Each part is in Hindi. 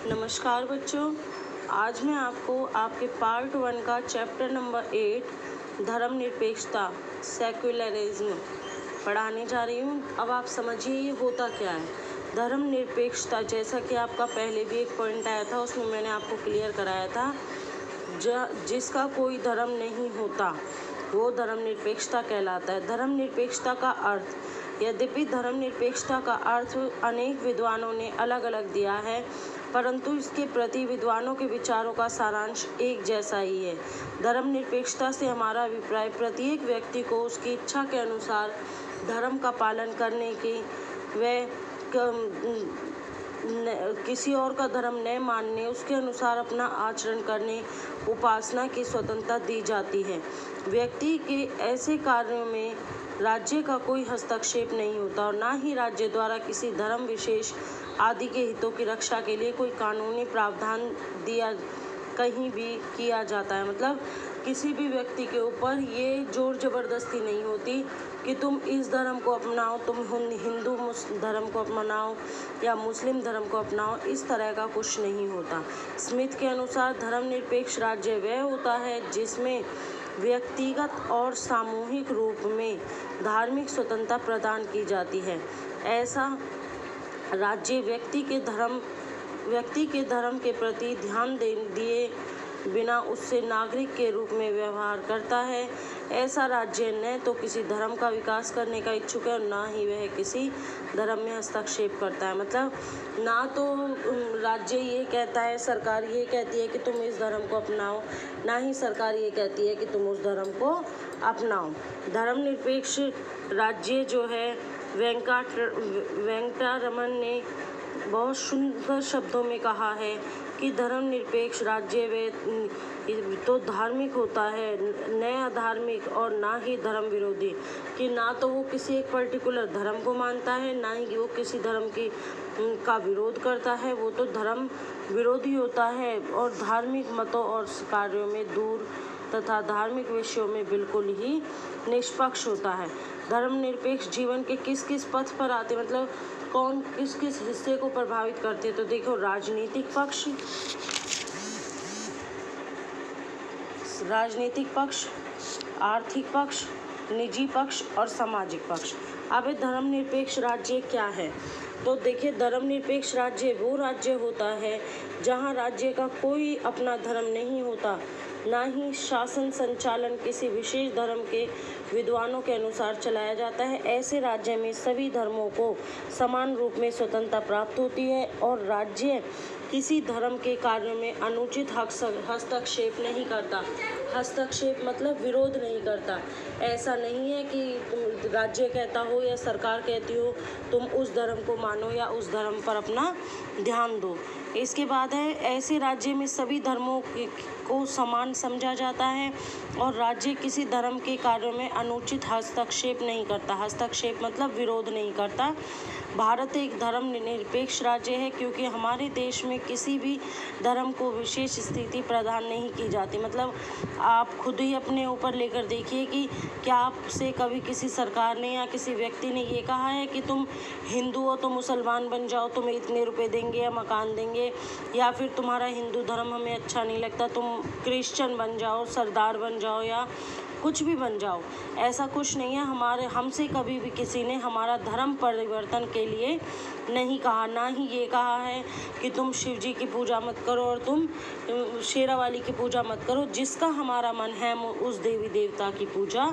नमस्कार बच्चों, आज मैं आपको आपके पार्ट 1 का चैप्टर नंबर 8 धर्मनिरपेक्षता सेक्युलरिज्म पढ़ाने जा रही हूँ। अब आप समझिए ये होता क्या है। धर्मनिरपेक्षता, जैसा कि आपका पहले भी एक पॉइंट आया था, उसमें मैंने आपको क्लियर कराया था, जिसका कोई धर्म नहीं होता वो धर्मनिरपेक्षता कहलाता है। धर्मनिरपेक्षता का अर्थ, यद्यपि धर्मनिरपेक्षता का अर्थ अनेक विद्वानों ने अलग अलग दिया है, परंतु इसके प्रति विद्वानों के विचारों का सारांश एक जैसा ही है। धर्मनिरपेक्षता से हमारा अभिप्राय प्रत्येक व्यक्ति को उसकी इच्छा के अनुसार धर्म का पालन करने की व किसी और का धर्म न मानने, उसके अनुसार अपना आचरण करने, उपासना की स्वतंत्रता दी जाती है। व्यक्ति के ऐसे कार्यों में राज्य का कोई हस्तक्षेप नहीं होता और ना ही राज्य द्वारा किसी धर्म विशेष आदि के हितों की रक्षा के लिए कोई कानूनी प्रावधान दिया कहीं भी किया जाता है। मतलब किसी भी व्यक्ति के ऊपर ये जोर जबरदस्ती नहीं होती कि तुम इस धर्म को अपनाओ, तुम हिंदू धर्म को अपनाओ या मुस्लिम धर्म को अपनाओ, इस तरह का कुछ नहीं होता। स्मिथ के अनुसार धर्मनिरपेक्ष राज्य वह होता है जिसमें व्यक्तिगत और सामूहिक रूप में धार्मिक स्वतंत्रता प्रदान की जाती है। ऐसा राज्य व्यक्ति के धर्म के प्रति ध्यान दिए बिना उससे नागरिक के रूप में व्यवहार करता है। ऐसा राज्य न तो किसी धर्म का विकास करने का इच्छुक है और ना ही वह किसी धर्म में हस्तक्षेप करता है। मतलब ना तो राज्य ये कहता है, सरकार ये कहती है कि तुम इस धर्म को अपनाओ, ना ही सरकार ये कहती है कि तुम उस धर्म को अपनाओ। धर्मनिरपेक्ष राज्य जो है, वेंकटरमन ने बहुत सुंदर शब्दों में कहा है कि धर्मनिरपेक्ष राज्य वे तो धार्मिक होता है, न अधार्मिक और ना ही धर्म विरोधी। कि ना तो वो किसी एक पर्टिकुलर धर्म को मानता है, ना ही वो किसी धर्म का विरोध करता है, वो तो धर्म विरोधी होता है और धार्मिक मतों और कार्यों में दूर तथा धार्मिक विषयों में बिल्कुल ही निष्पक्ष होता है। धर्मनिरपेक्ष जीवन के किस किस पथ पर आते, मतलब कौन किस किस हिस्से को प्रभावित करते हैं, तो देखो राजनीतिक पक्ष, आर्थिक पक्ष, निजी पक्ष और सामाजिक पक्ष। अब धर्मनिरपेक्ष राज्य क्या है, तो देखिए धर्मनिरपेक्ष राज्य वो राज्य होता है जहाँ राज्य का कोई अपना धर्म नहीं होता, ना ही शासन संचालन किसी विशेष धर्म के विद्वानों के अनुसार चलाया जाता है। ऐसे राज्य में सभी धर्मों को समान रूप में स्वतंत्रता प्राप्त होती है और राज्य किसी धर्म के कार्यों में अनुचित हस्तक्षेप नहीं करता। हस्तक्षेप मतलब विरोध नहीं करता। ऐसा नहीं है कि तुम राज्य कहता हो या सरकार कहती हो तुम उस धर्म को मानो या उस धर्म पर अपना ध्यान दो। इसके बाद है, ऐसे राज्य में सभी धर्मों को समान समझा जाता है और राज्य किसी धर्म के कार्यों में अनुचित हस्तक्षेप नहीं करता। हस्तक्षेप मतलब विरोध नहीं करता। भारत एक धर्मनिरपेक्ष राज्य है क्योंकि हमारे देश में किसी भी धर्म को विशेष स्थिति प्रदान नहीं की जाती। मतलब आप खुद ही अपने ऊपर लेकर देखिए कि क्या आपसे कभी किसी सरकार ने या किसी व्यक्ति ने ये कहा है कि तुम हिंदू हो तो मुसलमान बन जाओ, तुम्हें इतने रुपए देंगे या मकान देंगे, या फिर तुम्हारा हिंदू धर्म हमें अच्छा नहीं लगता तुम क्रिश्चियन बन जाओ, सरदार बन जाओ या कुछ भी बन जाओ। ऐसा कुछ नहीं है। हमसे कभी भी किसी ने हमारा धर्म परिवर्तन के लिए नहीं कहा, ना ही ये कहा है कि तुम शिव जी की पूजा मत करो और तुम शेरावाली की पूजा मत करो। जिसका हमारा मन है हम उस देवी देवता की पूजा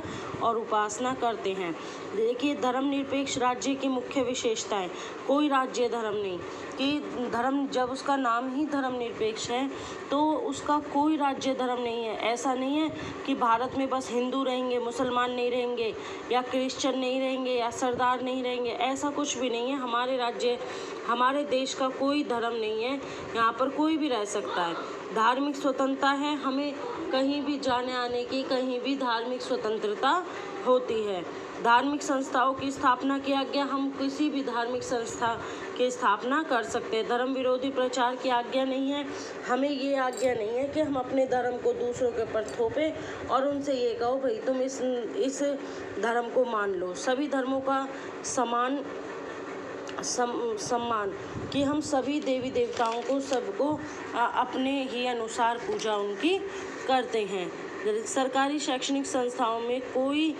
और उपासना करते हैं। देखिए धर्मनिरपेक्ष राज्य की मुख्य विशेषताएं, कोई राज्य धर्म नहीं, कि धर्म जब उसका नाम ही धर्मनिरपेक्ष है तो उसका कोई राज्य धर्म नहीं है। ऐसा नहीं है कि भारत में बस हिंदू रहेंगे, मुसलमान नहीं रहेंगे या क्रिश्चियन नहीं रहेंगे या सरदार नहीं रहेंगे, ऐसा कुछ भी नहीं है। हमारे देश का कोई धर्म नहीं है, यहाँ पर कोई भी रह सकता है। धार्मिक स्वतंत्रता है, हमें कहीं भी जाने आने की कहीं भी धार्मिक स्वतंत्रता होती है। धार्मिक संस्थाओं की स्थापना की आज्ञा, हम किसी भी धार्मिक संस्था की स्थापना कर सकते हैं। धर्म विरोधी प्रचार की आज्ञा नहीं है, हमें ये आज्ञा नहीं है कि हम अपने धर्म को दूसरों के ऊपर थोपें और उनसे ये कहो भाई तुम इस धर्म को मान लो। सभी धर्मों का समान सम्मान कि हम सभी देवी देवताओं को सबको अपने ही अनुसार पूजा उनकी करते हैं। सरकारी शैक्षणिक संस्थाओं में कोई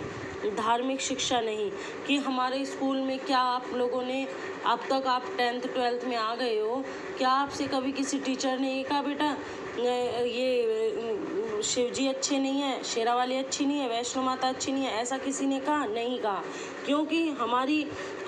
धार्मिक शिक्षा नहीं कि हमारे स्कूल में क्या आप लोगों ने अब तक आप 10th 12th में आ गए हो, क्या आपसे कभी किसी टीचर ने ये कहा बेटा ये शिव जी अच्छे नहीं है, शेरावाली अच्छी नहीं है, वैष्णो माता अच्छी नहीं है, ऐसा किसी ने कहा? नहीं कहा। क्योंकि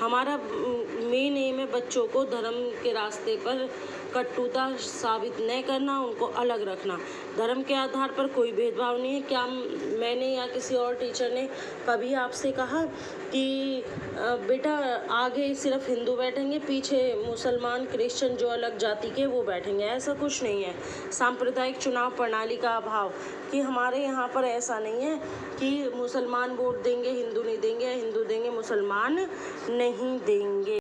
हमारा मेन एम है बच्चों को धर्म के रास्ते पर कटुता साबित नहीं करना, उनको अलग रखना। धर्म के आधार पर कोई भेदभाव नहीं है। क्या मैंने या किसी और टीचर ने कभी आपसे कहा कि बेटा आगे सिर्फ हिंदू बैठेंगे, पीछे मुसलमान क्रिश्चियन जो अलग जाति के वो बैठेंगे? ऐसा कुछ नहीं है। सांप्रदायिक चुनाव प्रणाली का अभाव कि हमारे यहाँ पर ऐसा नहीं है कि मुसलमान वोट देंगे हिंदू नहीं देंगे, या हिंदू देंगे मुसलमान नहीं देंगे।